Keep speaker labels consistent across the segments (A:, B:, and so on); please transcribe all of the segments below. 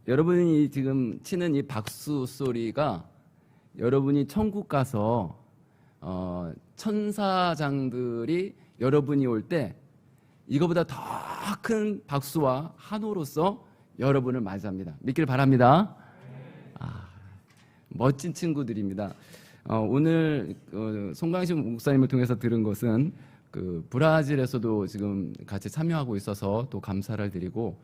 A: 여러분이 지금 치는 이 박수 소리가 여러분이 천국 가서 천사장들이 여러분이 올 때 이거보다 더 큰 박수와 환호로서 여러분을 맞이합니다. 믿길 바랍니다. 멋진 친구들입니다. 오늘 송강식 목사님을 통해서 들은 것은 그 브라질에서도 지금 같이 참여하고 있어서 또 감사를 드리고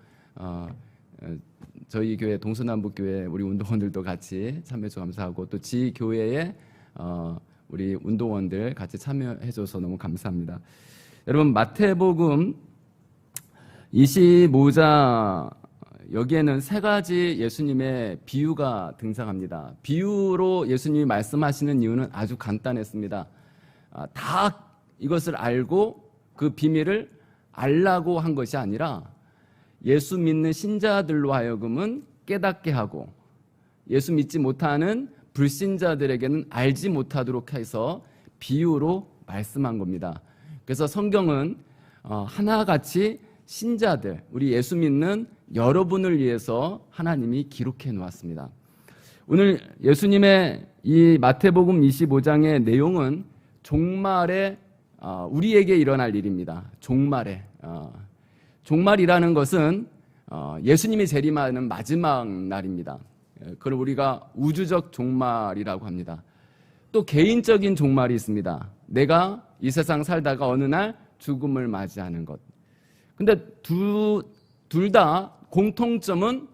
A: 저희 교회 동서남북교회 우리 운동원들도 같이 참여해서 감사하고 또 지교회에 우리 운동원들 같이 참여해줘서 너무 감사합니다. 여러분 마태복음 25장 여기에는 세 가지 예수님의 비유가 등장합니다. 비유로 예수님이 말씀하시는 이유는 아주 간단했습니다. 다 이것을 알고 그 비밀을 알라고 한 것이 아니라 예수 믿는 신자들로 하여금은 깨닫게 하고 예수 믿지 못하는 불신자들에게는 알지 못하도록 해서 비유로 말씀한 겁니다. 그래서 성경은 하나같이 신자들, 우리 예수 믿는 여러분을 위해서 하나님이 기록해 놓았습니다. 오늘 예수님의 이 마태복음 25장의 내용은 종말에 우리에게 일어날 일입니다. 종말이라는 것은 예수님이 재림하는 마지막 날입니다. 그걸 우리가 우주적 종말이라고 합니다. 또 개인적인 종말이 있습니다. 내가 이 세상 살다가 어느 날 죽음을 맞이하는 것. 근데 둘 다 공통점은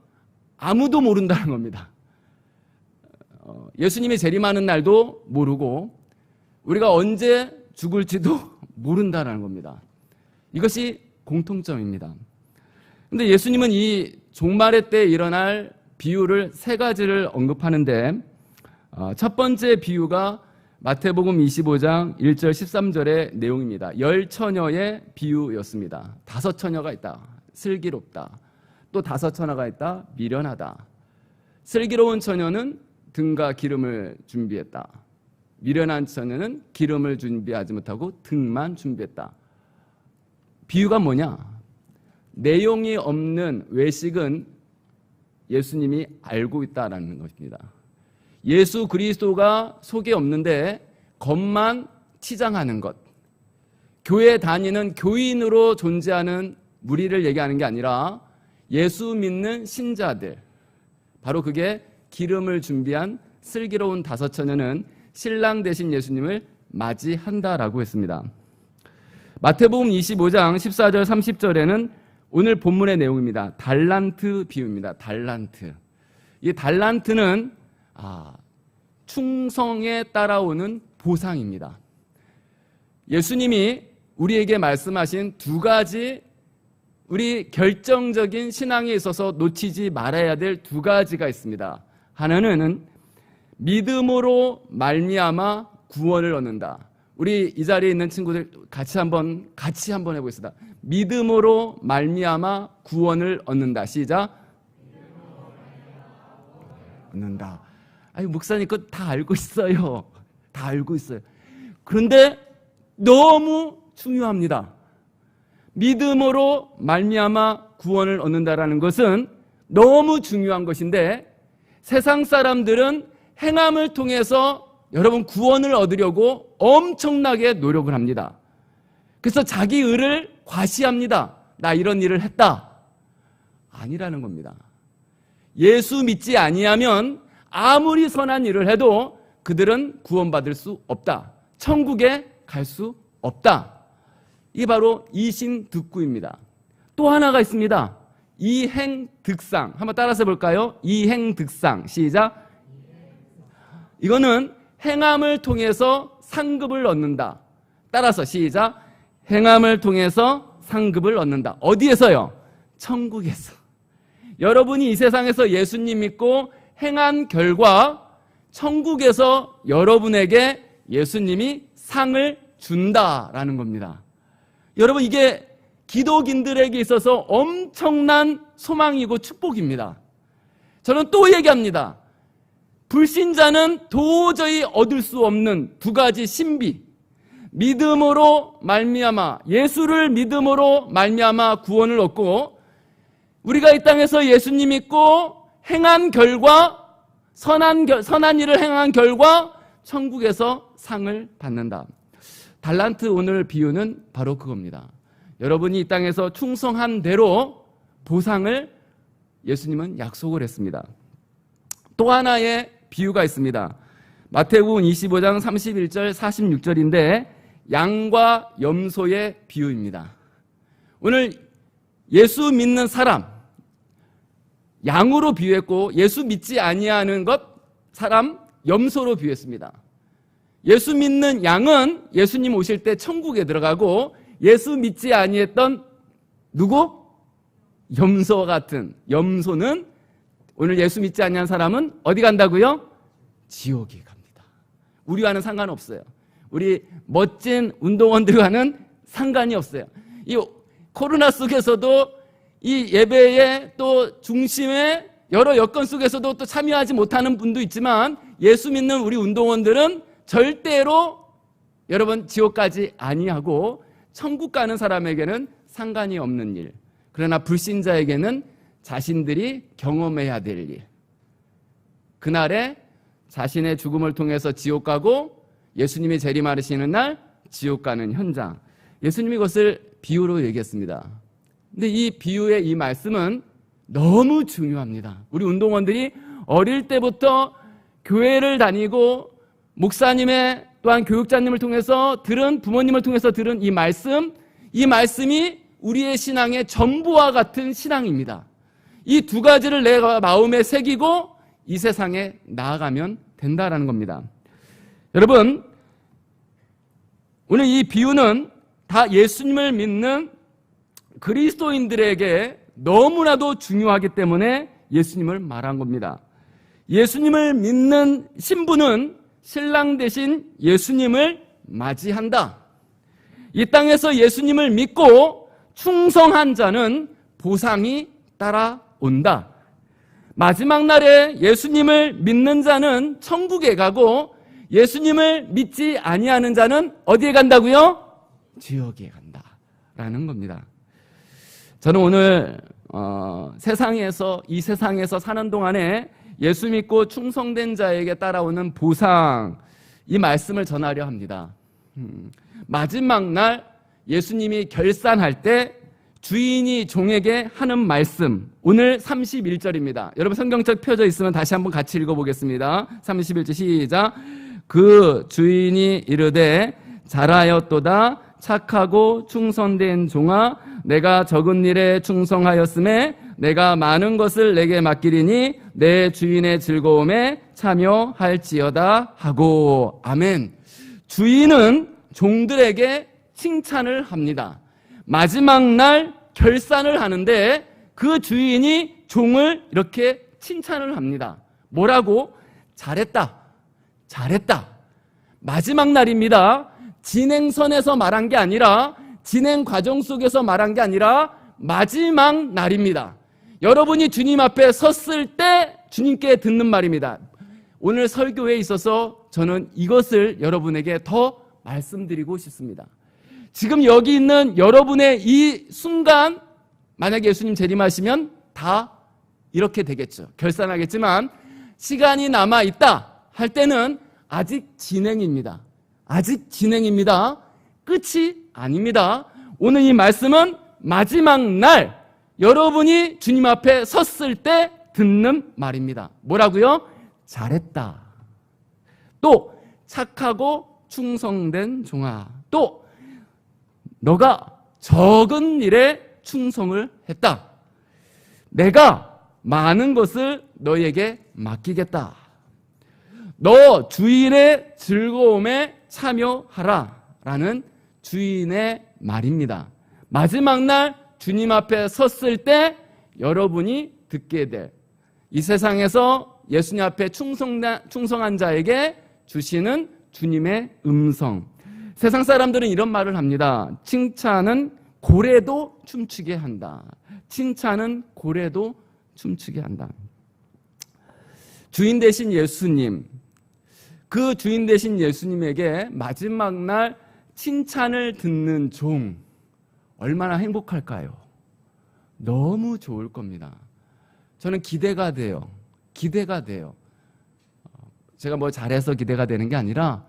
A: 아무도 모른다는 겁니다. 예수님이 재림하는 날도 모르고 우리가 언제 죽을지도 모른다는 겁니다. 이것이 공통점입니다. 근데 예수님은 이 종말의 때 일어날 비유를 세 가지를 언급하는데 첫 번째 비유가 마태복음 25장 1절 13절의 내용입니다. 10처녀의 비유였습니다. 5처녀가 있다. 슬기롭다. 또 5처녀가 있다. 미련하다. 슬기로운 처녀는 등과 기름을 준비했다. 미련한 처녀는 기름을 준비하지 못하고 등만 준비했다. 비유가 뭐냐? 내용이 없는 외식은 예수님이 알고 있다는 것입니다. 예수 그리스도가 속에 없는데 겉만 치장하는 것. 교회 다니는 교인으로 존재하는 무리를 얘기하는 게 아니라 예수 믿는 신자들. 바로 그게 기름을 준비한 슬기로운 5처녀는 신랑 되신 예수님을 맞이한다라고 했습니다. 마태복음 25장 14절 30절에는 오늘 본문의 내용입니다. 달란트 비유입니다. 달란트. 이 달란트는 충성에 따라오는 보상입니다. 예수님이 우리에게 말씀하신 두 가지 우리 결정적인 신앙에 있어서 놓치지 말아야 될 두 가지가 있습니다. 하나는 믿음으로 말미암아 구원을 얻는다. 우리 이 자리에 있는 친구들 같이 한번 해보겠습니다. 믿음으로 말미암아 구원을 얻는다. 시작. 얻는다. 아니 목사님 그거 다 알고 있어요. 다 알고 있어요. 그런데 너무 중요합니다. 믿음으로 말미암아 구원을 얻는다라는 것은 너무 중요한 것인데 세상 사람들은 행함을 통해서 여러분 구원을 얻으려고 엄청나게 노력을 합니다. 그래서 자기 의를 과시합니다. 나 이런 일을 했다. 아니라는 겁니다. 예수 믿지 아니하면 아무리 선한 일을 해도 그들은 구원받을 수 없다. 천국에 갈 수 없다. 이게 바로 이신득구입니다. 또 하나가 있습니다. 이행득상. 한번 따라서 볼까요? 이행득상. 시작. 이거는 행함을 통해서 상급을 얻는다. 따라서 시작. 행함을 통해서 상급을 얻는다. 어디에서요? 천국에서. 여러분이 이 세상에서 예수님 믿고 행한 결과 천국에서 여러분에게 예수님이 상을 준다라는 겁니다. 여러분 이게 기독인들에게 있어서 엄청난 소망이고 축복입니다. 저는 또 얘기합니다. 불신자는 도저히 얻을 수 없는 두 가지 신비. 믿음으로 말미암아 예수를 믿음으로 말미암아 구원을 얻고 우리가 이 땅에서 예수님 믿고 행한 결과, 선한 일을 행한 결과 천국에서 상을 받는다. 달란트 오늘 비유는 바로 그겁니다. 여러분이 이 땅에서 충성한 대로 보상을 예수님은 약속을 했습니다. 또 하나의 비유가 있습니다. 마태복음 25장 31절 46절인데 양과 염소의 비유입니다. 오늘 예수 믿는 사람, 양으로 비유했고 예수 믿지 아니하는 것, 사람, 염소로 비유했습니다. 예수 믿는 양은 예수님 오실 때 천국에 들어가고 예수 믿지 아니했던 누구? 염소 같은, 염소는 오늘 예수 믿지 아니한 사람은 어디 간다고요? 지옥에 갑니다. 우리와는 상관없어요. 우리 멋진 운동원들과는 상관이 없어요. 이 코로나 속에서도 이 예배의 또 중심에 여러 여건 속에서도 또 참여하지 못하는 분도 있지만 예수 믿는 우리 운동원들은 절대로 여러분 지옥 가지 아니하고 천국 가는 사람에게는 상관이 없는 일. 그러나 불신자에게는 자신들이 경험해야 될 일. 그날에 자신의 죽음을 통해서 지옥 가고 예수님이 재림하시는 날 지옥 가는 현장. 예수님이 그것을 비유로 얘기했습니다. 근데 이 비유의 이 말씀은 너무 중요합니다. 우리 운동원들이 어릴 때부터 교회를 다니고 목사님의 또한 교육자님을 통해서 들은, 부모님을 통해서 들은 이 말씀이 우리의 신앙의 전부와 같은 신앙입니다. 이 두 가지를 내가 마음에 새기고 이 세상에 나아가면 된다라는 겁니다. 여러분, 오늘 이 비유는 다 예수님을 믿는 그리스도인들에게 너무나도 중요하기 때문에 예수님을 말한 겁니다. 예수님을 믿는 신부는 신랑 대신 예수님을 맞이한다. 이 땅에서 예수님을 믿고 충성한 자는 보상이 따라온다. 마지막 날에 예수님을 믿는 자는 천국에 가고 예수님을 믿지 아니하는 자는 어디에 간다고요? 지옥에 간다라는 겁니다. 저는 오늘 이 세상에서 사는 동안에 예수 믿고 충성된 자에게 따라오는 보상, 이 말씀을 전하려 합니다. 마지막 날 예수님이 결산할 때 주인이 종에게 하는 말씀, 오늘 31절입니다. 여러분 성경책 펴져 있으면 다시 한번 같이 읽어보겠습니다. 31절 시작. 그 주인이 이르되 잘하였도다 착하고 충성된 종아, 내가 적은 일에 충성하였음에 내가 많은 것을 내게 맡기리니 내 주인의 즐거움에 참여할지어다 하고. 아멘. 주인은 종들에게 칭찬을 합니다. 마지막 날 결산을 하는데 그 주인이 종을 이렇게 칭찬을 합니다. 뭐라고? 잘했다. 잘했다. 마지막 날입니다. 진행선에서 말한 게 아니라, 진행 과정 속에서 말한 게 아니라 마지막 날입니다. 여러분이 주님 앞에 섰을 때 주님께 듣는 말입니다. 오늘 설교에 있어서 저는 이것을 여러분에게 더 말씀드리고 싶습니다. 지금 여기 있는 여러분의 이 순간, 만약에 예수님 재림하시면 다 이렇게 되겠죠. 결산하겠지만 시간이 남아있다 할 때는 아직 진행입니다. 아직 진행입니다. 끝이 아닙니다. 오늘 이 말씀은 마지막 날 여러분이 주님 앞에 섰을 때 듣는 말입니다. 뭐라고요? 잘했다. 또 착하고 충성된 종아. 또 너가 적은 일에 충성을 했다. 내가 많은 것을 너에게 맡기겠다. 너 주인의 즐거움에 참여하라 라는 주인의 말입니다. 마지막 날 주님 앞에 섰을 때 여러분이 듣게 될, 이 세상에서 예수님 앞에 충성한 자에게 주시는 주님의 음성. 세상 사람들은 이런 말을 합니다. 칭찬은 고래도 춤추게 한다. 칭찬은 고래도 춤추게 한다. 주인 되신 예수님, 그 주인 되신 예수님에게 마지막 날 칭찬을 듣는 종, 얼마나 행복할까요? 너무 좋을 겁니다. 저는 기대가 돼요. 기대가 돼요. 제가 뭐 잘해서 기대가 되는 게 아니라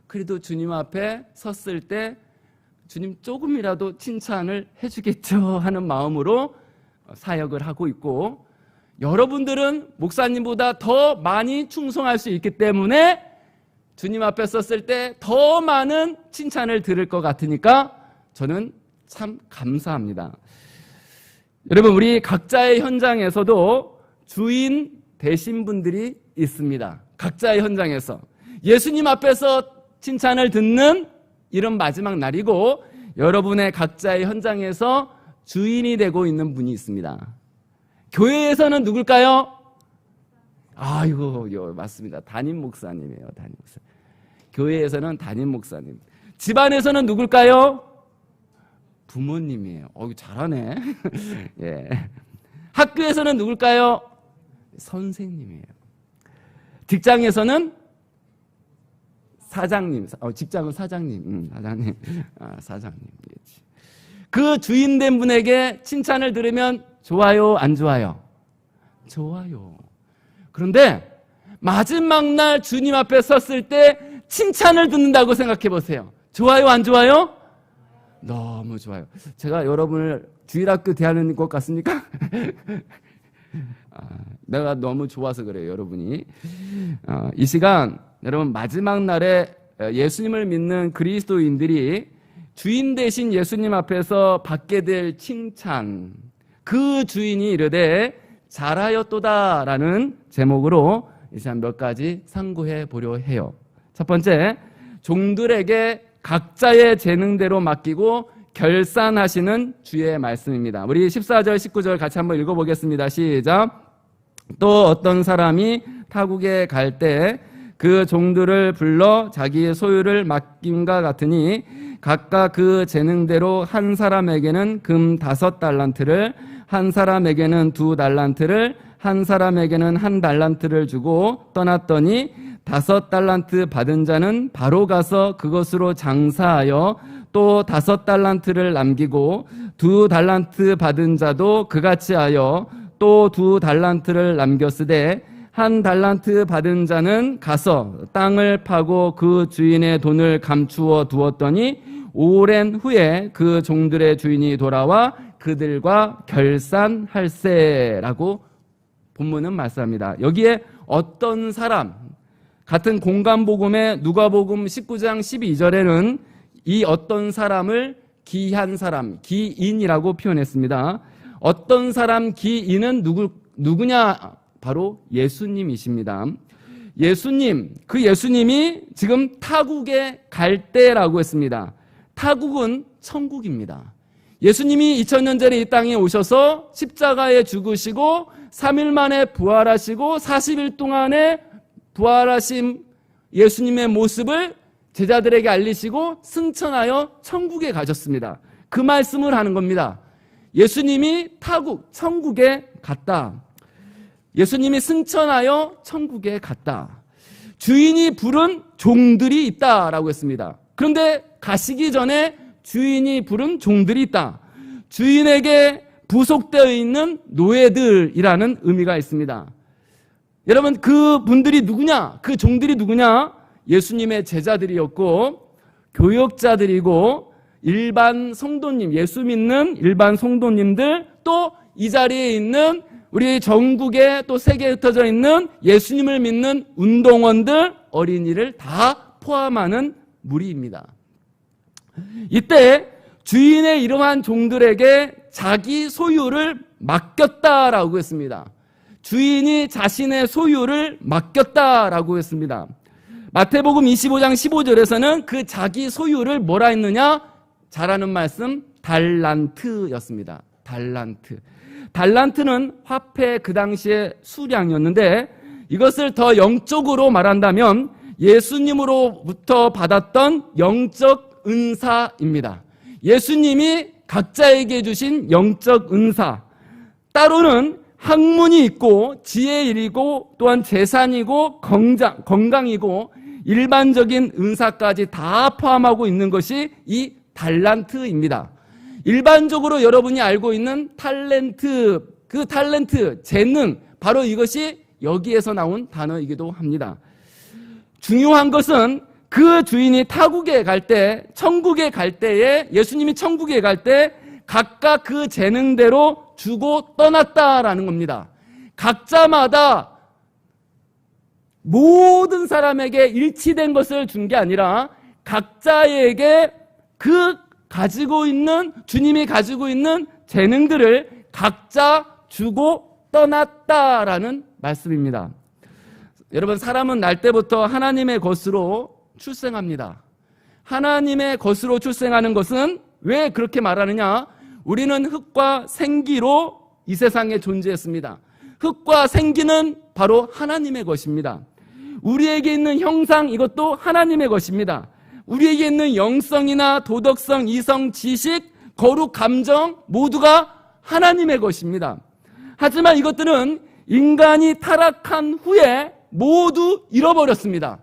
A: 그래도 주님 앞에 섰을 때 주님 조금이라도 칭찬을 해주겠죠 하는 마음으로 사역을 하고 있고, 여러분들은 목사님보다 더 많이 충성할 수 있기 때문에 주님 앞에 섰을 때 더 많은 칭찬을 들을 것 같으니까 저는 참 감사합니다. 여러분, 우리 각자의 현장에서도 주인 되신 분들이 있습니다. 각자의 현장에서 예수님 앞에서 칭찬을 듣는 이런 마지막 날이고, 여러분의 각자의 현장에서 주인이 되고 있는 분이 있습니다. 교회에서는 누굴까요? 아이고, 맞습니다. 담임 목사님이에요. 담임 목사. 교회에서는 담임 목사님. 집안에서는 누굴까요? 부모님이에요. 잘하네. 예. 학교에서는 누굴까요? 선생님이에요. 직장에서는 사장님. 직장은 사장님. 사장님. 사장님. 그 주인된 분에게 칭찬을 들으면 좋아요, 안 좋아요? 좋아요. 그런데 마지막 날 주님 앞에 섰을 때 칭찬을 듣는다고 생각해 보세요. 좋아요, 안 좋아요? 너무 좋아요. 제가 여러분을 주일학교 대하는 것 같습니까? 내가 너무 좋아서 그래요, 여러분이. 이 시간 여러분, 마지막 날에 예수님을 믿는 그리스도인들이 주인 되신 예수님 앞에서 받게 될 칭찬, 그 주인이 이르되 잘하였도다 라는 제목으로 이 시간 몇 가지 상고해 보려 해요. 첫 번째, 종들에게 각자의 재능대로 맡기고 결산하시는 주의 말씀입니다. 우리 14절 19절 같이 한번 읽어보겠습니다. 시작. 또 어떤 사람이 타국에 갈 때 그 종들을 불러 자기의 소유를 맡김과 같으니 각각 그 재능대로 한 사람에게는 금 5달란트를, 한 사람에게는 2달란트를, 한 사람에게는 1달란트를 주고 떠났더니 5달란트 받은 자는 바로 가서 그것으로 장사하여 또 5달란트를 남기고 2달란트 받은 자도 그같이 하여 또 2달란트를 남겼으되 1달란트 받은 자는 가서 땅을 파고 그 주인의 돈을 감추어 두었더니 오랜 후에 그 종들의 주인이 돌아와 그들과 결산할세라고 본문은 말씀합니다. 여기에 어떤 사람, 같은 공간복음의 누가복음 19장 12절에는 이 어떤 사람을 기한 사람, 기인이라고 표현했습니다. 어떤 사람 기인은 누구냐? 바로 예수님이십니다. 예수님, 그 예수님이 지금 타국에 갈 때라고 했습니다. 타국은 천국입니다. 예수님이 2000년 전에 이 땅에 오셔서 십자가에 죽으시고 3일 만에 부활하시고 40일 동안에 부활하신 예수님의 모습을 제자들에게 알리시고 승천하여 천국에 가셨습니다. 그 말씀을 하는 겁니다. 예수님이 타국, 천국에 갔다. 예수님이 승천하여 천국에 갔다. 주인이 부른 종들이 있다라고 했습니다. 그런데 가시기 전에 주인이 부른 종들이 있다. 주인에게 부속되어 있는 노예들이라는 의미가 있습니다. 여러분, 그 분들이 누구냐? 그 종들이 누구냐? 예수님의 제자들이었고 교역자들이고 일반 성도님, 예수 믿는 일반 성도님들, 또 이 자리에 있는 우리 전국에 또 세계에 흩어져 있는 예수님을 믿는 운동원들, 어린이를 다 포함하는 무리입니다. 이때 주인의 이러한 종들에게 자기 소유를 맡겼다라고 했습니다. 주인이 자신의 소유를 맡겼다라고 했습니다. 마태복음 25장 15절에서는 그 자기 소유를 뭐라 했느냐? 잘하는 말씀, 달란트였습니다. 달란트. 달란트는 화폐 그 당시의 수량이었는데, 이것을 더 영적으로 말한다면 예수님으로부터 받았던 영적 은사입니다. 예수님이 각자에게 주신 영적 은사. 따로는 학문이 있고 지혜이고 또한 재산이고 건강이고 일반적인 은사까지 다 포함하고 있는 것이 이 달란트입니다. 일반적으로 여러분이 알고 있는 탤런트, 그 탤런트, 재능, 바로 이것이 여기에서 나온 단어이기도 합니다. 중요한 것은 그 주인이 타국에 갈 때, 천국에 갈 때에, 예수님이 천국에 갈 때 각각 그 재능대로 주고 떠났다라는 겁니다. 각자마다 모든 사람에게 일치된 것을 준 게 아니라 각자에게 그 가지고 있는, 주님이 가지고 있는 재능들을 각자 주고 떠났다라는 말씀입니다. 여러분, 사람은 날 때부터 하나님의 것으로 출생합니다. 하나님의 것으로 출생하는 것은 왜 그렇게 말하느냐? 우리는 흙과 생기로 이 세상에 존재했습니다. 흙과 생기는 바로 하나님의 것입니다. 우리에게 있는 형상, 이것도 하나님의 것입니다. 우리에게 있는 영성이나 도덕성, 이성, 지식, 거룩, 감정 모두가 하나님의 것입니다. 하지만 이것들은 인간이 타락한 후에 모두 잃어버렸습니다.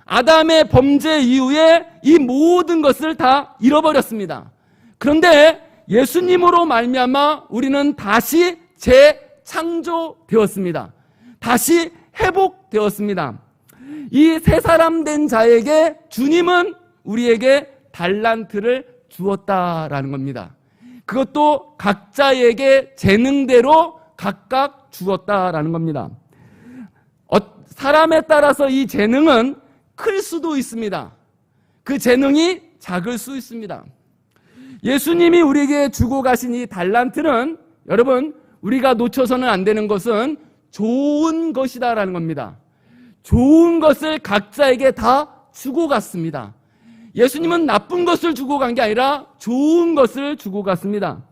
A: 아담의 범죄 이후에 이 모든 것을 다 잃어버렸습니다. 그런데 예수님으로 말미암아 우리는 다시 재창조되었습니다. 다시 회복되었습니다. 이 새 사람 된 자에게 주님은 우리에게 달란트를 주었다라는 겁니다. 그것도 각자에게 재능대로 각각 주었다라는 겁니다. 사람에 따라서 이 재능은 클 수도 있습니다. 그 재능이 작을 수 있습니다. 예수님이 우리에게 주고 가신 이 달란트는, 여러분, 우리가 놓쳐서는 안 되는 것은 좋은 것이다라는 겁니다. 좋은 것을 각자에게 다 주고 갔습니다. 예수님은 나쁜 것을 주고 간 게 아니라 좋은 것을 주고 갔습니다.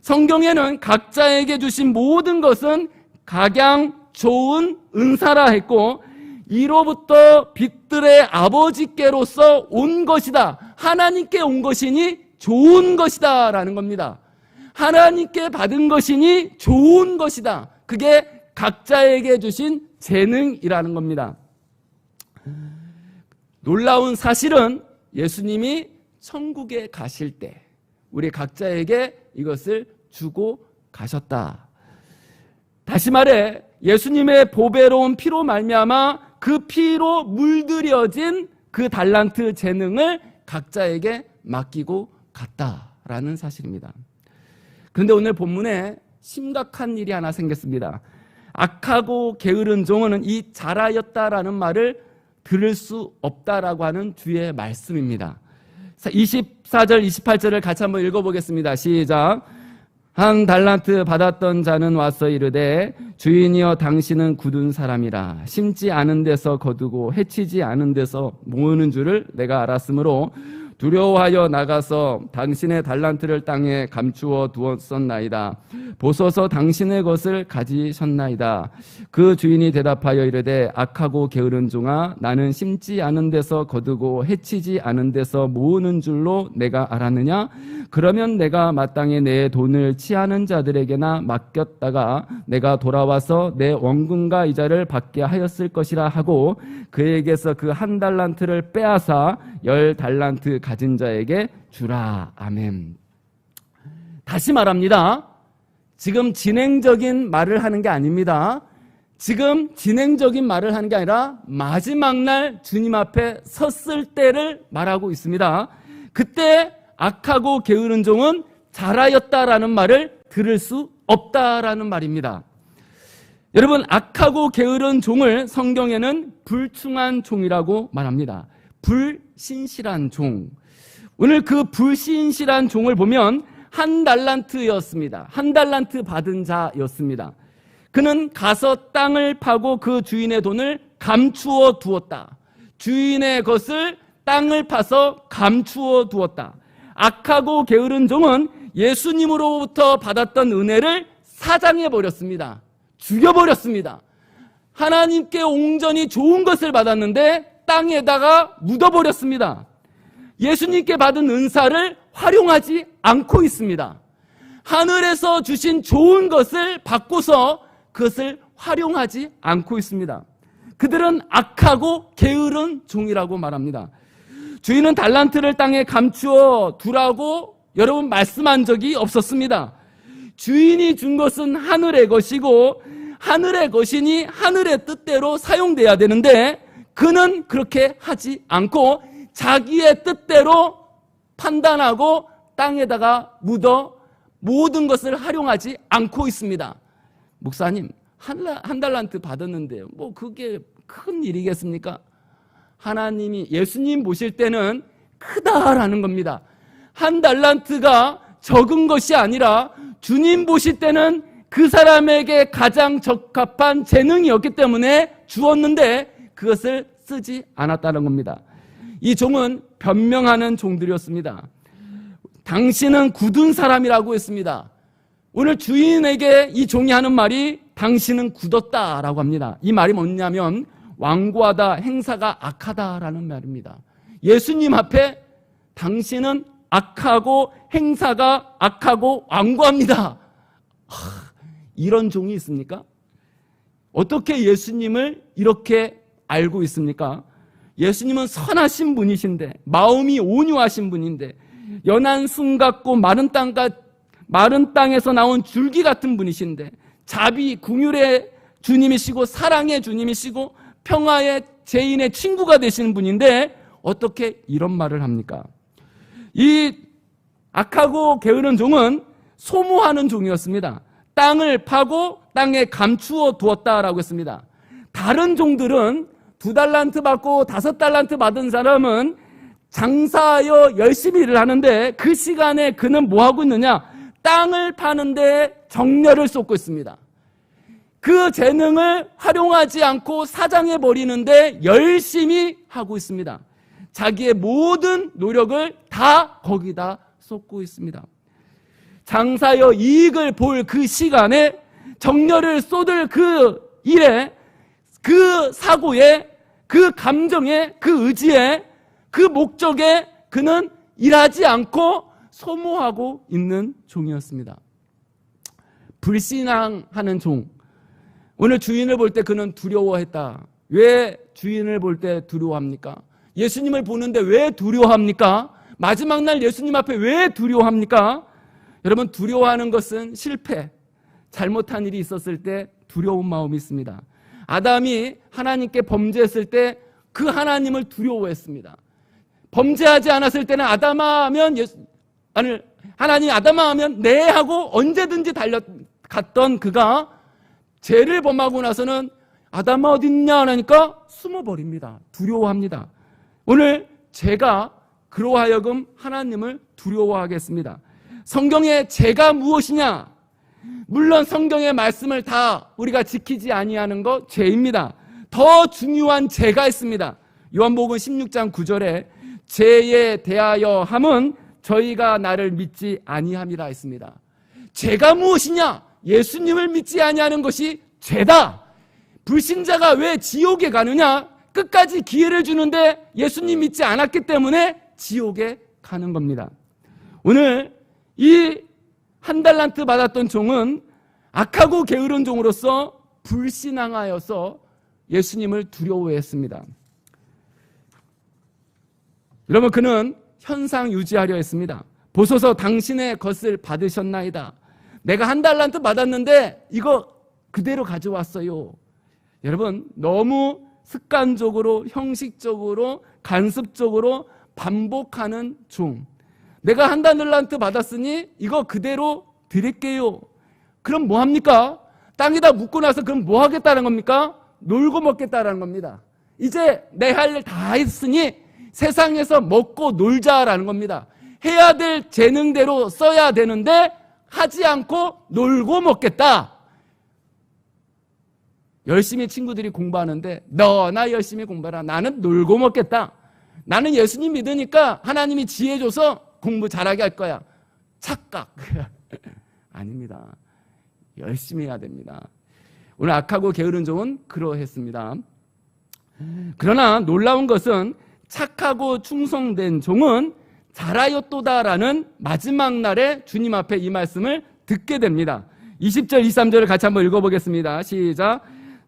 A: 성경에는 각자에게 주신 모든 것은 각양 좋은 은사라 했고, 이로부터 빛들의 아버지께로서 온 것이다. 하나님께 온 것이니 좋은 것이다 라는 겁니다. 하나님께 받은 것이니 좋은 것이다. 그게 각자에게 주신 재능이라는 겁니다. 놀라운 사실은 예수님이 천국에 가실 때 우리 각자에게 이것을 주고 가셨다. 다시 말해 예수님의 보배로운 피로 말미암아 그 피로 물들여진 그 달란트 재능을 각자에게 맡기고 갔다라는 사실입니다. 그런데 오늘 본문에 심각한 일이 하나 생겼습니다. 악하고 게으른 종은 이 잘하였다라는 말을 들을 수 없다라고 하는 주의 말씀입니다. 24절, 28절을 같이 한번 읽어보겠습니다. 시작. 한 달란트 받았던 자는 와서 이르되 주인이여 당신은 굳은 사람이라 심지 않은 데서 거두고 해치지 않은 데서 모으는 줄을 내가 알았으므로 두려워하여 나가서 당신의 달란트를 땅에 감추어 두었었나이다. 보소서 당신의 것을 가지셨나이다. 그 주인이 대답하여 이르되 악하고 게으른 종아 나는 심지 않은 데서 거두고 해치지 않은 데서 모으는 줄로 내가 알았느냐? 그러면 내가 마땅히 내 돈을 취하는 자들에게나 맡겼다가 내가 돌아와서 내 원금과 이자를 받게 하였을 것이라 하고 그에게서 그 한 달란트를 빼앗아 10달란트 가진 자에게 주라. 아멘. 다시 말합니다. 지금 진행적인 말을 하는 게 아닙니다. 지금 진행적인 말을 하는 게 아니라 마지막 날 주님 앞에 섰을 때를 말하고 있습니다. 그때 악하고 게으른 종은 잘하였다라는 말을 들을 수 없다라는 말입니다. 여러분, 악하고 게으른 종을 성경에는 불충한 종이라고 말합니다. 불신실한 종. 오늘 그 불신실한 종을 보면 한 달란트였습니다. 한 달란트 받은 자였습니다. 그는 가서 땅을 파고 그 주인의 돈을 감추어 두었다. 주인의 것을 땅을 파서 감추어 두었다. 악하고 게으른 종은 예수님으로부터 받았던 은혜를 사장해버렸습니다. 죽여버렸습니다. 하나님께 온전히 좋은 것을 받았는데 땅에다가 묻어버렸습니다. 예수님께 받은 은사를 활용하지 않고 있습니다. 하늘에서 주신 좋은 것을 받고서 그것을 활용하지 않고 있습니다. 그들은 악하고 게으른 종이라고 말합니다. 주인은 달란트를 땅에 감추어 두라고 여러분 말씀한 적이 없었습니다. 주인이 준 것은 하늘의 것이고 하늘의 것이니 하늘의 뜻대로 사용돼야 되는데 그는 그렇게 하지 않고 자기의 뜻대로 판단하고 땅에다가 묻어 모든 것을 활용하지 않고 있습니다. 목사님, 한 달란트 받았는데요. 뭐 그게 큰 일이겠습니까? 하나님이 예수님 보실 때는 크다라는 겁니다. 한 달란트가 적은 것이 아니라 주님 보실 때는 그 사람에게 가장 적합한 재능이었기 때문에 주었는데 그것을 쓰지 않았다는 겁니다. 이 종은 변명하는 종들이었습니다. 당신은 굳은 사람이라고 했습니다. 오늘 주인에게 이 종이 하는 말이 당신은 굳었다라고 합니다. 이 말이 뭐냐면 완고하다, 행사가 악하다라는 말입니다. 예수님 앞에 당신은 악하고 행사가 악하고 완고합니다. 이런 종이 있습니까? 어떻게 예수님을 이렇게 알고 있습니까? 예수님은 선하신 분이신데 마음이 온유하신 분인데 연한 숨 같고 마른 땅에서 나온 줄기 같은 분이신데 자비, 긍휼의 주님이시고 사랑의 주님이시고 평화의 죄인의 친구가 되시는 분인데 어떻게 이런 말을 합니까? 이 악하고 게으른 종은 소모하는 종이었습니다. 땅을 파고 땅에 감추어 두었다라고 했습니다. 다른 종들은 2달란트 받고 5달란트 받은 사람은 장사하여 열심히 일을 하는데 그 시간에 그는 뭐 하고 있느냐? 땅을 파는데 정열을 쏟고 있습니다. 그 재능을 활용하지 않고 사장해 버리는데 열심히 하고 있습니다. 자기의 모든 노력을 다 거기다 쏟고 있습니다. 장사하여 이익을 볼 그 시간에 정열을 쏟을 그 일에 그 사고에 그 감정에 그 의지에 그 목적에 그는 일하지 않고 소모하고 있는 종이었습니다. 불신앙하는 종. 오늘 주인을 볼 때 그는 두려워했다. 왜 주인을 볼 때 두려워합니까? 예수님을 보는데 왜 두려워합니까? 마지막 날 예수님 앞에 왜 두려워합니까? 여러분, 두려워하는 것은 실패, 잘못한 일이 있었을 때 두려운 마음이 있습니다. 아담이 하나님께 범죄했을 때 그 하나님을 두려워했습니다. 범죄하지 않았을 때는 하나님이 아담아 하면 네 하고 언제든지 달려갔던 그가 죄를 범하고 나서는 아담아 어딨냐 하니까 숨어버립니다. 두려워합니다. 오늘 제가 그로 하여금 하나님을 두려워하겠습니다. 성경의 죄가 무엇이냐? 물론 성경의 말씀을 다 우리가 지키지 아니하는 것 죄입니다. 더 중요한 죄가 있습니다. 요한복음 16장 9절에 죄에 대하여 함은 저희가 나를 믿지 아니함이라 했습니다. 죄가 무엇이냐? 예수님을 믿지 아니하는 것이 죄다. 불신자가 왜 지옥에 가느냐? 끝까지 기회를 주는데 예수님 믿지 않았기 때문에 지옥에 가는 겁니다. 오늘 이 1달란트 받았던 종은 악하고 게으른 종으로서 불신앙하여서 예수님을 두려워했습니다. 여러분, 그는 현상 유지하려 했습니다. 보소서 당신의 것을 받으셨나이다. 내가 1달란트 받았는데 이거 그대로 가져왔어요. 여러분, 너무 습관적으로 형식적으로 간습적으로 반복하는 종. 내가 1달란트 받았으니 이거 그대로 드릴게요. 그럼 뭐 합니까? 땅에다 묻고 나서 그럼 뭐 하겠다는 겁니까? 놀고 먹겠다는 겁니다. 이제 내 할 일 다 했으니 세상에서 먹고 놀자라는 겁니다. 해야 될 재능대로 써야 되는데 하지 않고 놀고 먹겠다. 열심히 친구들이 공부하는데 너나 열심히 공부해라. 나는 놀고 먹겠다. 나는 예수님 믿으니까 하나님이 지혜 줘서 공부 잘하게 할 거야. 착각. 아닙니다. 열심히 해야 됩니다. 오늘 악하고 게으른 종은 그러했습니다. 그러나 놀라운 것은 착하고 충성된 종은 잘하였도다라는 마지막 날에 주님 앞에 이 말씀을 듣게 됩니다. 20절, 23절을 같이 한번 읽어보겠습니다. 시작.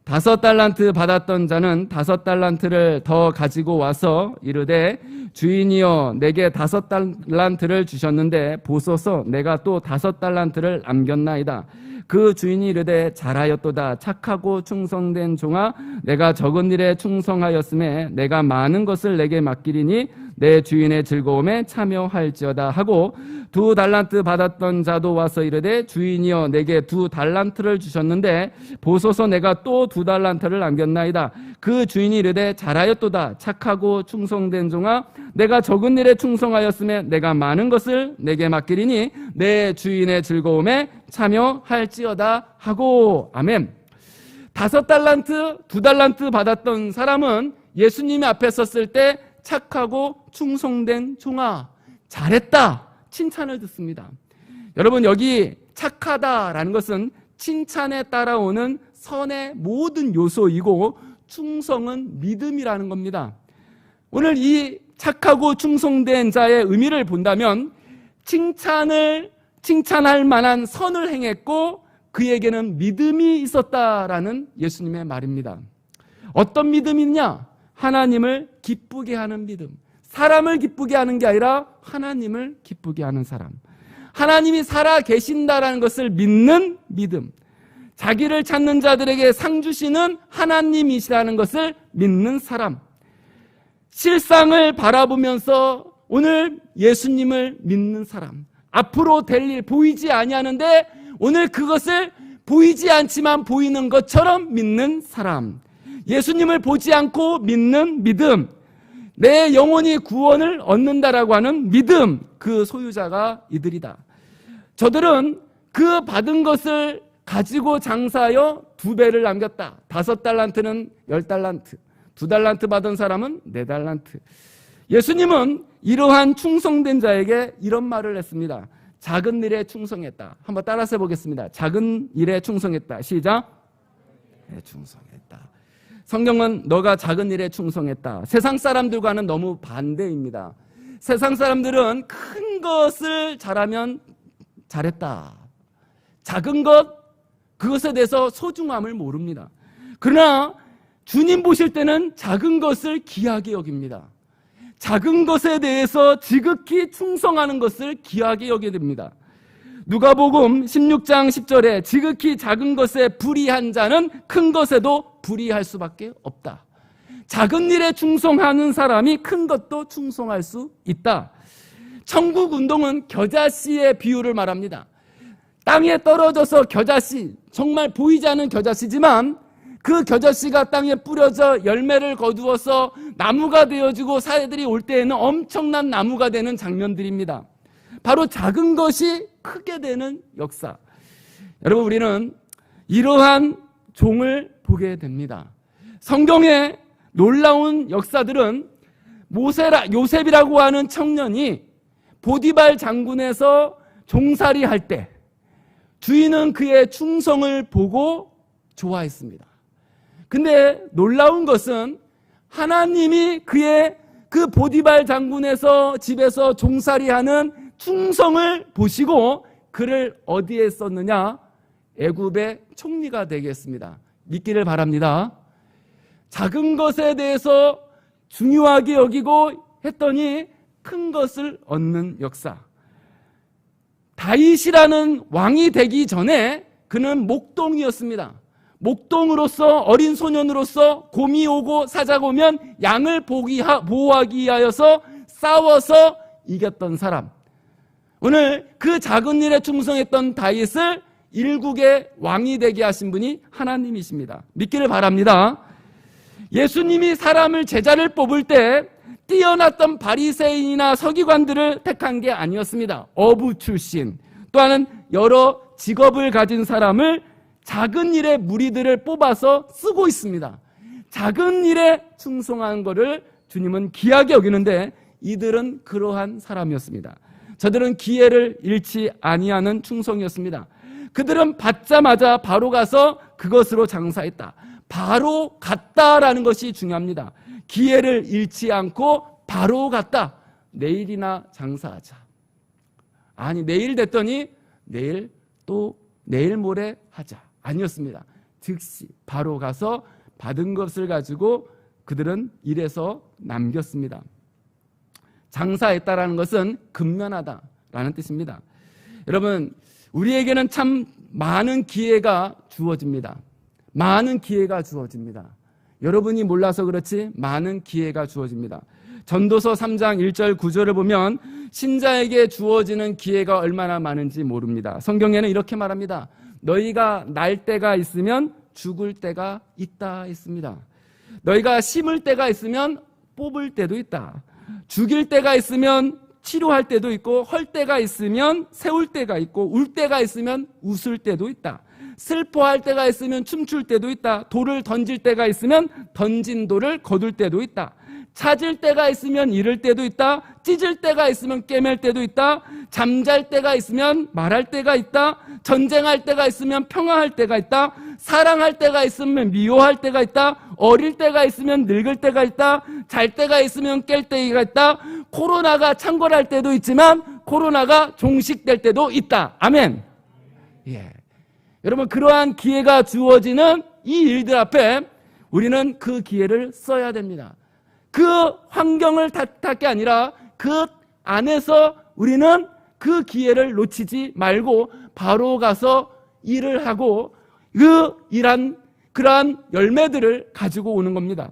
A: 5달란트 받았던 자는 5달란트를 더 가지고 와서 이르되 주인이여 내게 5달란트를 주셨는데 보소서 내가 또 5달란트를 남겼나이다. 그 주인이 이르되 잘하였도다. 착하고 충성된 종아, 내가 적은 일에 충성하였음에 내가 많은 것을 내게 맡기리니 내 주인의 즐거움에 참여할지어다 하고 2달란트 받았던 자도 와서 이르되 주인이여 내게 2달란트를 주셨는데 보소서 내가 또 2달란트를 남겼나이다. 그 주인이 이르되 잘하였도다. 착하고 충성된 종아, 내가 적은 일에 충성하였음에 내가 많은 것을 내게 맡기리니 내 주인의 즐거움에 참여할지어다 하고. 아멘. 5달란트, 2달란트 받았던 사람은 예수님 앞에 섰을 때 착하고 충성된 종아, 잘했다, 칭찬을 듣습니다. 여러분, 여기 착하다라는 것은 칭찬에 따라오는 선의 모든 요소이고 충성은 믿음이라는 겁니다. 오늘 이 착하고 충성된 자의 의미를 본다면 칭찬할 만한 선을 행했고 그에게는 믿음이 있었다라는 예수님의 말입니다. 어떤 믿음이냐? 하나님을 기쁘게 하는 믿음. 사람을 기쁘게 하는 게 아니라 하나님을 기쁘게 하는 사람. 하나님이 살아 계신다라는 것을 믿는 믿음. 자기를 찾는 자들에게 상 주시는 하나님이시라는 것을 믿는 사람. 실상을 바라보면서 오늘 예수님을 믿는 사람. 앞으로 될 일 보이지 아니하는데 오늘 그것을 보이지 않지만 보이는 것처럼 믿는 사람. 예수님을 보지 않고 믿는 믿음. 내 영혼이 구원을 얻는다라고 하는 믿음. 그 소유자가 이들이다. 저들은 그 받은 것을 가지고 장사하여 2배를 남겼다. 5달란트는 10달란트, 2달란트 받은 사람은 4달란트. 예수님은 이러한 충성된 자에게 이런 말을 했습니다. 작은 일에 충성했다. 한번 따라서 해보겠습니다. 작은 일에 충성했다. 시작. 네, 충성했다. 성경은 너가 작은 일에 충성했다. 세상 사람들과는 너무 반대입니다. 세상 사람들은 큰 것을 잘하면 잘했다. 작은 것, 그것에 대해서 소중함을 모릅니다. 그러나 주님 보실 때는 작은 것을 귀하게 여깁니다. 작은 것에 대해서 지극히 충성하는 것을 귀하게 여기게 됩니다. 누가복음 16장 10절에 지극히 작은 것에 불의한 자는 큰 것에도 불의할 수밖에 없다. 작은 일에 충성하는 사람이 큰 것도 충성할 수 있다. 천국운동은 겨자씨의 비유를 말합니다. 땅에 떨어져서 겨자씨, 정말 보이지 않는 겨자씨지만 그 겨자씨가 땅에 뿌려져 열매를 거두어서 나무가 되어지고 사회들이 올 때에는 엄청난 나무가 되는 장면들입니다. 바로 작은 것이 크게 되는 역사. 여러분, 우리는 이러한 종을 보게 됩니다. 성경의 놀라운 역사들은 요셉이라고 하는 청년이 보디발 장군에서 종살이 할 때 주인은 그의 충성을 보고 좋아했습니다. 근데 놀라운 것은 하나님이 그의 그 보디발 장군에서 집에서 종살이하는 충성을 보시고 그를 어디에 썼느냐? 애굽의 총리가 되겠습니다. 믿기를 바랍니다. 작은 것에 대해서 중요하게 여기고 했더니 큰 것을 얻는 역사. 다윗이라는 왕이 되기 전에 그는 목동이었습니다. 목동으로서, 어린 소년으로서 곰이 오고 사자가 오면 양을 보호하기 위하여서 싸워서 이겼던 사람. 오늘 그 작은 일에 충성했던 다윗을 일국의 왕이 되게 하신 분이 하나님이십니다. 믿기를 바랍니다. 예수님이 사람을 제자를 뽑을 때 뛰어났던 바리새인이나 서기관들을 택한 게 아니었습니다. 어부 출신, 또한 여러 직업을 가진 사람을 작은 일에 무리들을 뽑아서 쓰고 있습니다. 작은 일에 충성한 것을 주님은 귀하게 여기는데 이들은 그러한 사람이었습니다. 저들은 기회를 잃지 아니하는 충성이었습니다. 그들은 받자마자 바로 가서 그것으로 장사했다. 바로 갔다라는 것이 중요합니다. 기회를 잃지 않고 바로 갔다. 내일이나 장사하자. 아니, 내일 됐더니 내일 또 내일 모레 하자. 아니었습니다. 즉시 바로 가서 받은 것을 가지고 그들은 일해서 남겼습니다. 장사했다라는 것은 근면하다라는 뜻입니다. 여러분, 우리에게는 참 많은 기회가 주어집니다. 많은 기회가 주어집니다. 여러분이 몰라서 그렇지 많은 기회가 주어집니다. 전도서 3장 1절 9절을 보면 신자에게 주어지는 기회가 얼마나 많은지 모릅니다. 성경에는 이렇게 말합니다. 너희가 날 때가 있으면 죽을 때가 있다 했습니다. 너희가 심을 때가 있으면 뽑을 때도 있다. 죽일 때가 있으면 치료할 때도 있고, 헐 때가 있으면 세울 때가 있고, 울 때가 있으면 웃을 때도 있다. 슬퍼할 때가 있으면 춤출 때도 있다. 돌을 던질 때가 있으면 던진 돌을 거둘 때도 있다. 찾을 때가 있으면 잃을 때도 있다. 찢을 때가 있으면 꿰맬 때도 있다. 잠잘 때가 있으면 말할 때가 있다. 전쟁할 때가 있으면 평화할 때가 있다. 사랑할 때가 있으면 미워할 때가 있다. 어릴 때가 있으면 늙을 때가 있다. 잘 때가 있으면 깰 때가 있다. 코로나가 창궐할 때도 있지만 코로나가 종식될 때도 있다. 아멘. 예. 여러분, 그러한 기회가 주어지는 이 일들 앞에 우리는 그 기회를 써야 됩니다. 그 환경을 탓할 게 아니라 그 안에서 우리는 그 기회를 놓치지 말고 바로 가서 일을 하고 그 일한 그러한 열매들을 가지고 오는 겁니다.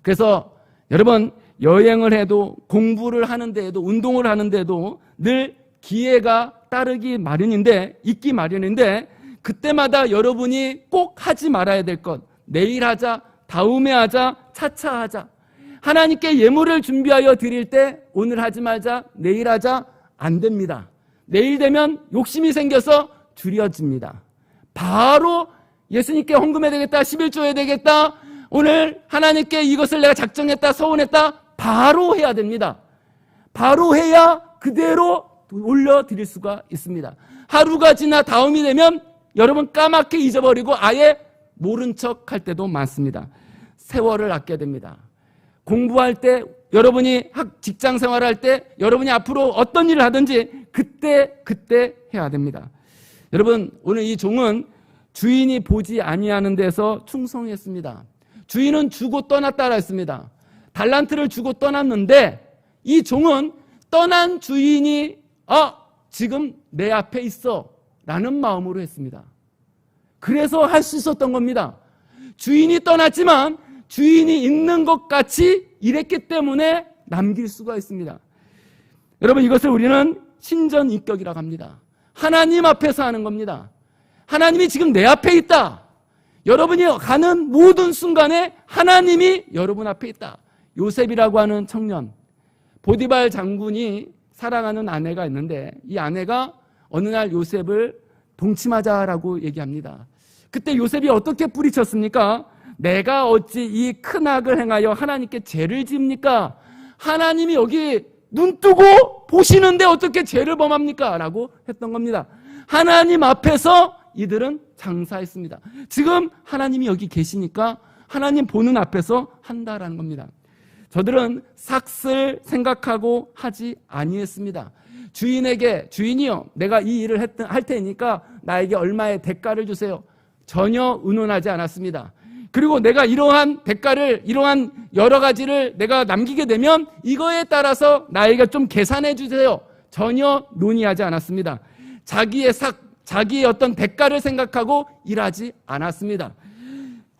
A: 그래서 여러분, 여행을 해도 공부를 하는데도 운동을 하는데도 늘 기회가 따르기 마련인데, 있기 마련인데, 그때마다 여러분이 꼭 하지 말아야 될 것, 내일 하자, 다음에 하자, 차차 하자. 하나님께 예물을 준비하여 드릴 때 오늘 하지 말자, 내일 하자, 안 됩니다. 내일 되면 욕심이 생겨서 줄여집니다. 바로 예수님께 헌금해야 되겠다, 11조 해야 되겠다, 오늘 하나님께 이것을 내가 작정했다, 서원했다, 바로 해야 됩니다. 바로 해야 그대로 올려드릴 수가 있습니다. 하루가 지나 다음이 되면 여러분 까맣게 잊어버리고 아예 모른 척 할 때도 많습니다. 세월을 아껴야 됩니다. 공부할 때, 여러분이 직장 생활할 때, 여러분이 앞으로 어떤 일을 하든지 그때 해야 됩니다. 여러분, 오늘 이 종은 주인이 보지 아니하는 데서 충성했습니다. 주인은 주고 떠났다라 했습니다. 달란트를 주고 떠났는데 이 종은 떠난 주인이 지금 내 앞에 있어 라는 마음으로 했습니다. 그래서 할 수 있었던 겁니다. 주인이 떠났지만 주인이 있는 것 같이 일했기 때문에 남길 수가 있습니다. 여러분, 이것을 우리는 신전인격이라고 합니다. 하나님 앞에서 하는 겁니다. 하나님이 지금 내 앞에 있다. 여러분이 가는 모든 순간에 하나님이 여러분 앞에 있다. 요셉이라고 하는 청년, 보디발 장군이 사랑하는 아내가 있는데 이 아내가 어느 날 요셉을 동침하자라고 얘기합니다. 그때 요셉이 어떻게 뿌리쳤습니까? 내가 어찌 이 큰 악을 행하여 하나님께 죄를 지읍니까? 하나님이 여기 눈 뜨고 보시는데 어떻게 죄를 범합니까? 라고 했던 겁니다. 하나님 앞에서 이들은 장사했습니다. 지금 하나님이 여기 계시니까 하나님 보는 앞에서 한다라는 겁니다. 저들은 삭슬 생각하고 하지 아니했습니다. 주인에게, 주인이요, 내가 이 일을 할 테니까 나에게 얼마의 대가를 주세요. 전혀 의논하지 않았습니다. 그리고 내가 이러한 대가를, 이러한 여러 가지를 내가 남기게 되면 이거에 따라서 나에게 좀 계산해 주세요. 전혀 논의하지 않았습니다. 자기의 어떤 대가를 생각하고 일하지 않았습니다.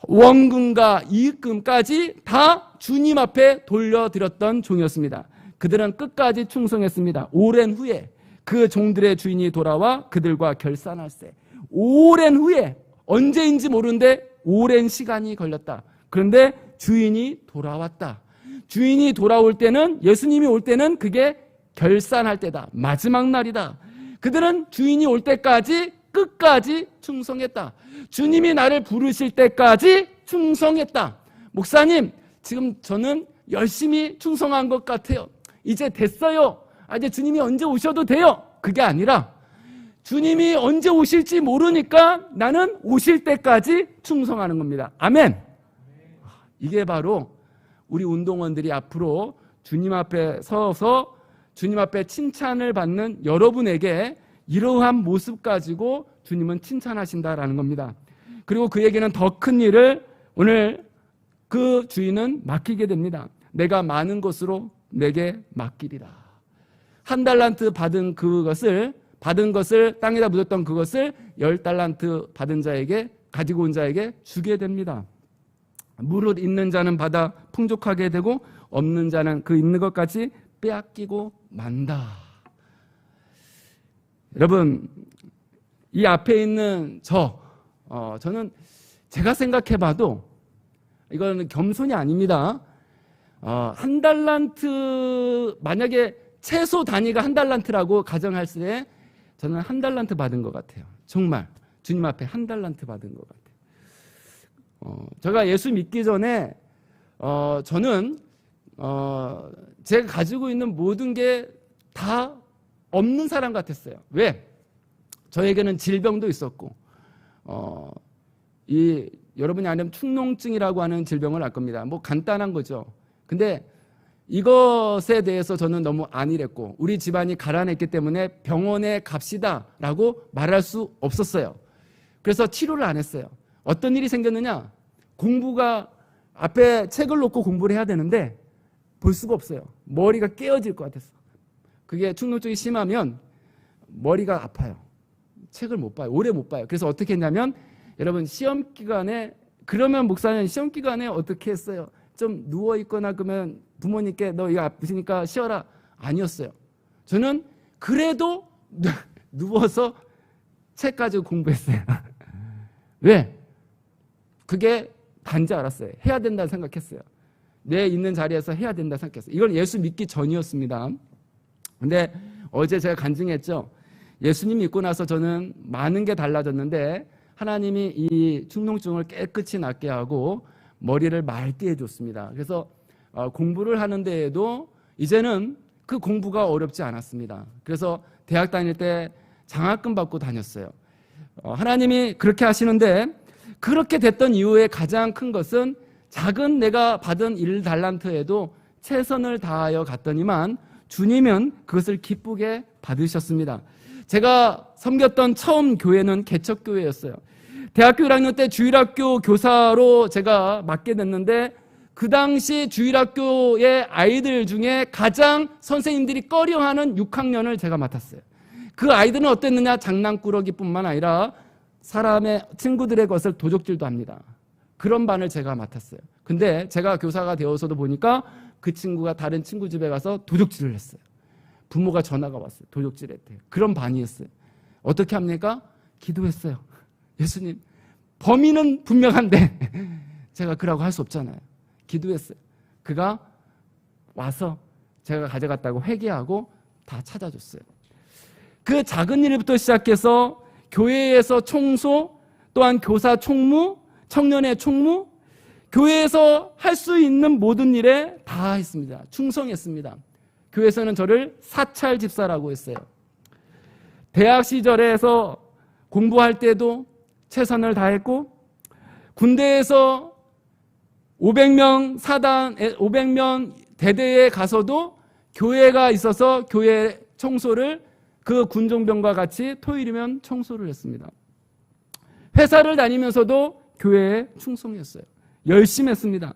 A: 원금과 이익금까지 다 주님 앞에 돌려드렸던 종이었습니다. 그들은 끝까지 충성했습니다. 오랜 후에 그 종들의 주인이 돌아와 그들과 결산할세. 오랜 후에, 언제인지 모르는데 오랜 시간이 걸렸다. 그런데 주인이 돌아왔다. 주인이 돌아올 때는, 예수님이 올 때는 그게 결산할 때다. 마지막 날이다. 그들은 주인이 올 때까지 끝까지 충성했다. 주님이 나를 부르실 때까지 충성했다. 목사님, 지금 저는 열심히 충성한 것 같아요. 이제 됐어요. 이제 주님이 언제 오셔도 돼요. 그게 아니라 주님이 언제 오실지 모르니까 나는 오실 때까지 충성하는 겁니다. 아멘. 이게 바로 우리 운동원들이 앞으로 주님 앞에 서서 주님 앞에 칭찬을 받는 여러분에게 이러한 모습 가지고 주님은 칭찬하신다라는 겁니다. 그리고 그에게는 더 큰 일을 오늘 그 주인은 맡기게 됩니다. 내가 많은 것으로 내게 맡기리라. 1달란트 받은 것을 땅에다 묻었던 그것을 10달란트 받은 자에게, 가지고 온 자에게 주게 됩니다. 무릇 있는 자는 받아 풍족하게 되고 없는 자는 그 있는 것까지 빼앗기고 만다. 여러분, 이 앞에 있는 저는 제가 생각해봐도 이거는 겸손이 아닙니다. 1달란트, 만약에 최소 단위가 1달란트라고 가정할 때 저는 1달란트 받은 것 같아요. 정말 주님 앞에 1달란트 받은 것 같아요. 제가 예수 믿기 전에 저는 제가 가지고 있는 모든 게 다 없는 사람 같았어요. 왜? 저에게는 질병도 있었고 여러분이 아는 축농증이라고 하는 질병을 알 겁니다. 뭐 간단한 거죠. 근데 이것에 대해서 저는 너무 안일했고 우리 집안이 가난했기 때문에 병원에 갑시다라고 말할 수 없었어요. 그래서 치료를 안 했어요. 어떤 일이 생겼느냐? 공부가 앞에 책을 놓고 공부를 해야 되는데 볼 수가 없어요. 머리가 깨어질 것 같았어. 그게 축농증이 심하면 머리가 아파요. 책을 못 봐요. 오래 못 봐요. 그래서 어떻게 했냐면 여러분 시험 기간에 그러면 목사님 시험 기간에 어떻게 했어요? 좀 누워 있거나 그러면 부모님께 너 이거 아프시니까 쉬어라. 아니었어요. 저는 그래도 누워서 책 가지고 공부했어요. 왜? 그게 단지 알았어요. 해야 된다고 생각했어요. 내 있는 자리에서 해야 된다고 생각했어요. 이건 예수 믿기 전이었습니다. 근데 어제 제가 간증했죠. 예수님 믿고 나서 저는 많은 게 달라졌는데 하나님이 이 축농증을 깨끗이 낫게 하고 머리를 맑게 해줬습니다. 그래서 공부를 하는 데에도 이제는 그 공부가 어렵지 않았습니다. 그래서 대학 다닐 때 장학금 받고 다녔어요. 하나님이 그렇게 하시는데 그렇게 됐던 이유의 가장 큰 것은 작은 내가 받은 1달란트에도 최선을 다하여 갔더니만 주님은 그것을 기쁘게 받으셨습니다. 제가 섬겼던 처음 교회는 개척교회였어요. 대학교 1학년 때 주일학교 교사로 제가 맡게 됐는데 그 당시 주일학교의 아이들 중에 가장 선생님들이 꺼려하는 6학년을 제가 맡았어요. 그 아이들은 어땠느냐? 장난꾸러기뿐만 아니라 사람의 친구들의 것을 도적질도 합니다. 그런 반을 제가 맡았어요. 근데 제가 교사가 되어서도 보니까 그 친구가 다른 친구 집에 가서 도적질을 했어요. 부모가 전화가 왔어요. 도적질했대요. 그런 반이었어요. 어떻게 합니까? 기도했어요. 예수님, 범인은 분명한데 제가 그라고 할 수 없잖아요. 기도했어요. 그가 와서 제가 가져갔다고 회개하고 다 찾아줬어요. 그 작은 일부터 시작해서 교회에서 청소, 또한 교사 총무, 청년의 총무, 교회에서 할 수 있는 모든 일에 다 했습니다. 충성했습니다. 교회에서는 저를 사찰 집사라고 했어요. 대학 시절에서 공부할 때도 최선을 다했고 군대에서 500명 사단, 500명 대대에 가서도 교회가 있어서 교회 청소를 그 군종병과 같이 토요일이면 청소를 했습니다. 회사를 다니면서도 교회에 충성했어요. 열심히 했습니다.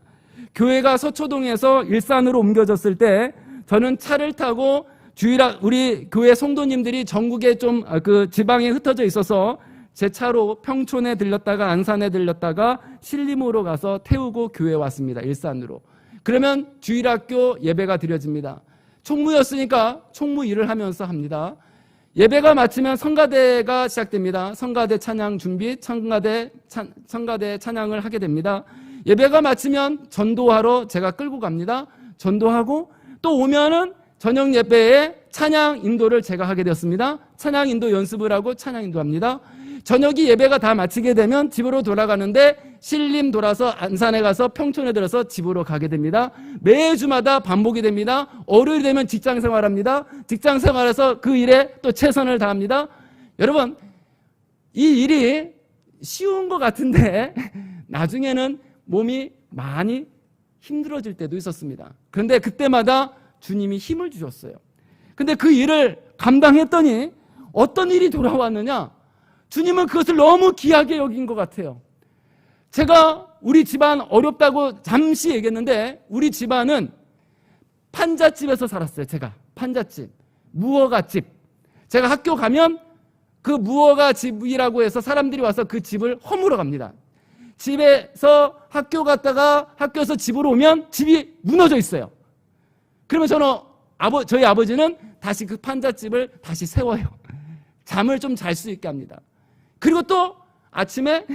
A: 교회가 서초동에서 일산으로 옮겨졌을 때 저는 차를 타고 우리 교회 성도님들이 전국에 좀 그 지방에 흩어져 있어서 제 차로 평촌에 들렸다가 안산에 들렸다가 신림으로 가서 태우고 교회 왔습니다. 일산으로. 그러면 주일학교 예배가 드려집니다. 총무였으니까 총무 일을 하면서 합니다. 예배가 마치면 성가대가 시작됩니다. 성가대 찬양 준비, 성가대 찬양을 하게 됩니다. 예배가 마치면 전도하러 제가 끌고 갑니다. 전도하고 또 오면은 저녁 예배에 찬양 인도를 제가 하게 되었습니다. 찬양 인도 연습을 하고 찬양 인도합니다. 저녁이 예배가 다 마치게 되면 집으로 돌아가는데 신림 돌아서 안산에 가서 평촌에 들어서 집으로 가게 됩니다. 매주마다 반복이 됩니다. 월요일 되면 직장 생활합니다. 직장 생활에서 그 일에 또 최선을 다합니다. 여러분, 이 일이 쉬운 것 같은데 나중에는 몸이 많이 힘들어질 때도 있었습니다. 그런데 그때마다 주님이 힘을 주셨어요. 근데 그 일을 감당했더니 어떤 일이 돌아왔느냐? 주님은 그것을 너무 귀하게 여긴 것 같아요. 제가 우리 집안 어렵다고 잠시 얘기했는데 우리 집안은 판잣집에서 살았어요. 제가 판잣집, 무허가집. 제가 학교 가면 그 무허가 집이라고 해서 사람들이 와서 그 집을 허물어 갑니다. 집에서 학교 갔다가 학교에서 집으로 오면 집이 무너져 있어요. 그러면 저희 아버지는 다시 그 판잣집을 다시 세워요. 잠을 좀 잘 수 있게 합니다. 그리고 또 아침에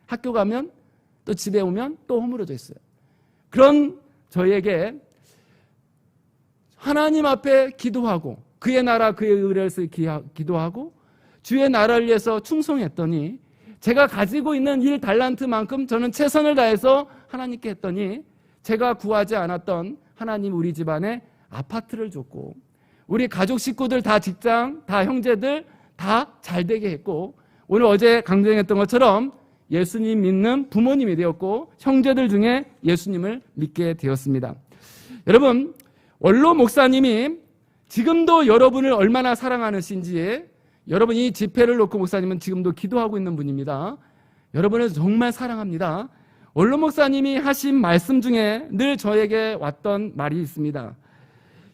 A: 학교 가면 또 집에 오면 또 허물어져 있어요. 그런 저희에게 하나님 앞에 기도하고 그의 나라 그의 의를 위해서 기도하고 주의 나라를 위해서 충성했더니 제가 가지고 있는 1달란트만큼 저는 최선을 다해서 하나님께 했더니 제가 구하지 않았던 하나님 우리 집안에 아파트를 줬고 우리 가족 식구들 다 직장, 다 형제들 다 잘되게 했고 오늘 어제 강조했던 것처럼 예수님 믿는 부모님이 되었고 형제들 중에 예수님을 믿게 되었습니다. 여러분, 원로 목사님이 지금도 여러분을 얼마나 사랑하는지 여러분이 집회를 놓고 목사님은 지금도 기도하고 있는 분입니다. 여러분을 정말 사랑합니다. 원로 목사님이 하신 말씀 중에 늘 저에게 왔던 말이 있습니다.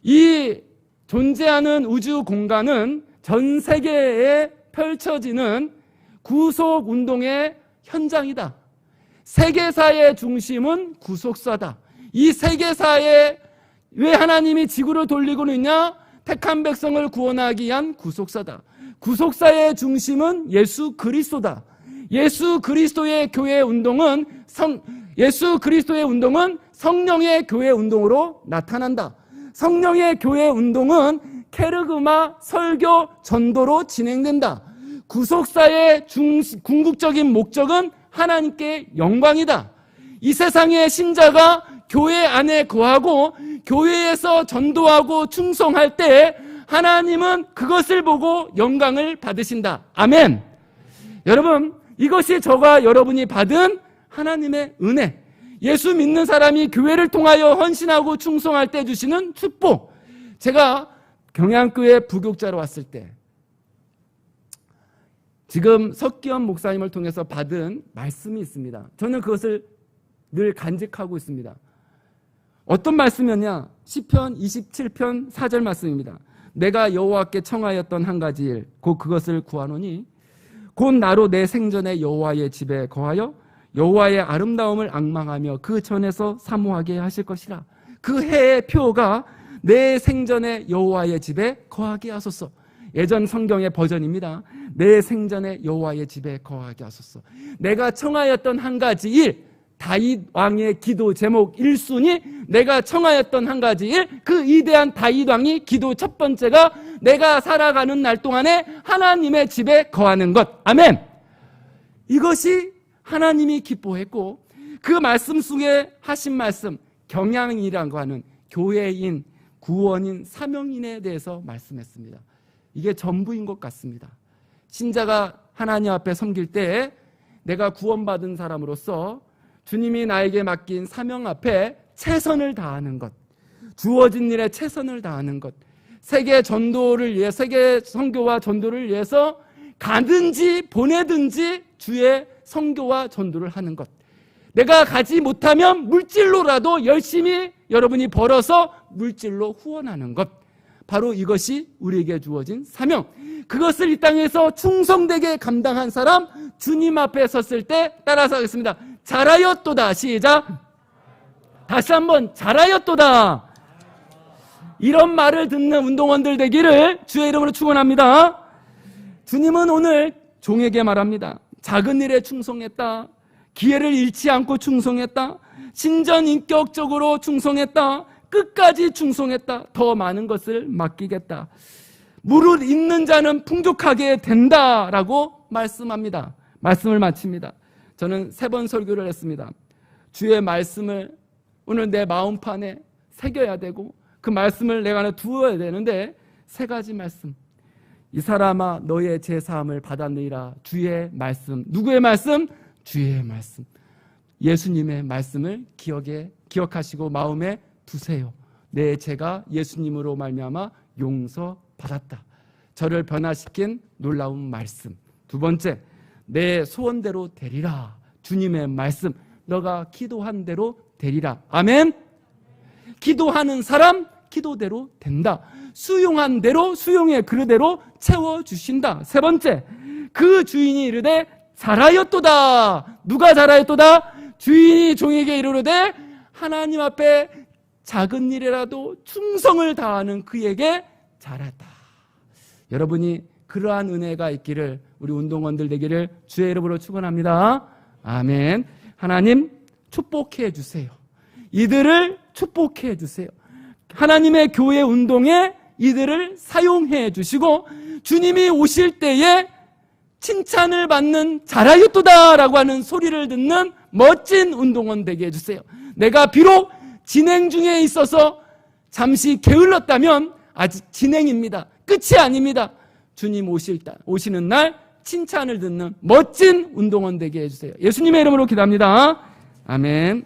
A: 이 존재하는 우주 공간은 전 세계에 펼쳐지는 구속운동의 현장이다. 세계사의 중심은 구속사다. 이 세계사에 왜 하나님이 지구를 돌리고 있냐? 택한 백성을 구원하기 위한 구속사다. 구속사의 중심은 예수 그리스도다. 예수 그리스도의 교회 운동은 성령의 교회 운동으로 나타난다. 성령의 교회 운동은 케르그마 설교 전도로 진행된다. 구속사의 궁극적인 목적은 하나님께 영광이다. 이 세상의 신자가 교회 안에 거하고 교회에서 전도하고 충성할 때 하나님은 그것을 보고 영광을 받으신다. 아멘. 여러분, 이것이 저와 여러분이 받은 하나님의 은혜, 예수 믿는 사람이 교회를 통하여 헌신하고 충성할 때 주시는 축복. 제가 경양교회 부교육자로 왔을 때 지금 석기현 목사님을 통해서 받은 말씀이 있습니다. 저는 그것을 늘 간직하고 있습니다. 어떤 말씀이었냐? 시편 27편 4절 말씀입니다. 내가 여호와께 청하였던 한 가지 일 곧 그것을 구하노니 곧 나로 내 생전에 여호와의 집에 거하여 여호와의 아름다움을 앙망하며 그 전에서 사모하게 하실 것이라. 그 해의 표가 내 생전에 여호와의 집에 거하게 하소서. 예전 성경의 버전입니다. 내 생전에 여호와의 집에 거하게 하소서. 내가 청하였던 한 가지 일, 다윗 왕의 기도 제목 1순위 내가 청하였던 한 가지 일, 그 위대한 다윗 왕이 기도 첫 번째가 내가 살아가는 날 동안에 하나님의 집에 거하는 것. 아멘. 이것이 하나님이 기뻐했고 그 말씀 속에 하신 말씀, 경양이라고 하는 교회인, 구원인, 사명인에 대해서 말씀했습니다. 이게 전부인 것 같습니다. 신자가 하나님 앞에 섬길 때 내가 구원받은 사람으로서 주님이 나에게 맡긴 사명 앞에 최선을 다하는 것, 주어진 일에 최선을 다하는 것, 세계 전도를 위해, 세계 선교와 전도를 위해서 가든지 보내든지 주의 선교와 전도를 하는 것. 내가 가지 못하면 물질로라도 열심히 여러분이 벌어서 물질로 후원하는 것. 바로 이것이 우리에게 주어진 사명. 그것을 이 땅에서 충성되게 감당한 사람, 주님 앞에 섰을 때 따라서 하겠습니다. 잘하였도다. 시작. 다시 한번 잘하였도다. 이런 말을 듣는 운동원들 되기를 주의 이름으로 축원합니다. 주님은 오늘 종에게 말합니다. 작은 일에 충성했다. 기회를 잃지 않고 충성했다. 신전인격적으로 충성했다. 끝까지 충성했다. 더 많은 것을 맡기겠다. 무릇 있는 자는 풍족하게 된다라고 말씀합니다. 말씀을 마칩니다. 저는 3번 설교를 했습니다. 주의 말씀을 오늘 내 마음판에 새겨야 되고 그 말씀을 내가 안에 두어야 되는데 3가지 말씀. 이 사람아 너의 제사함을 받았느니라. 주의 말씀. 누구의 말씀? 주의 말씀. 예수님의 말씀을 기억하시고 마음에 두세요. 내 죄가 예수님으로 말미암아 용서받았다. 저를 변화시킨 놀라운 말씀. 2번째, 내 소원대로 되리라. 주님의 말씀, 너가 기도한 대로 되리라. 아멘. 기도하는 사람 기도대로 된다. 수용한 대로 수용의 그릇대로 채워주신다. 세 번째, 그 주인이 이르되 잘하였도다. 누가 잘하였도다? 주인이 종에게 이르되 하나님 앞에 작은 일이라도 충성을 다하는 그에게 잘하다. 여러분이 그러한 은혜가 있기를, 우리 운동원들 되기를 주의 이름으로 축원합니다. 아멘. 하나님 축복해 주세요. 이들을 축복해 주세요. 하나님의 교회 운동에 이들을 사용해 주시고 주님이 오실 때에 칭찬을 받는 잘하였도다 라고 하는 소리를 듣는 멋진 운동원 되게 해주세요. 내가 비록 진행 중에 있어서 잠시 게을렀다면 아직 진행입니다. 끝이 아닙니다. 주님 오시는 날 칭찬을 듣는 멋진 운동원 되게 해주세요. 예수님의 이름으로 기도합니다. 아멘.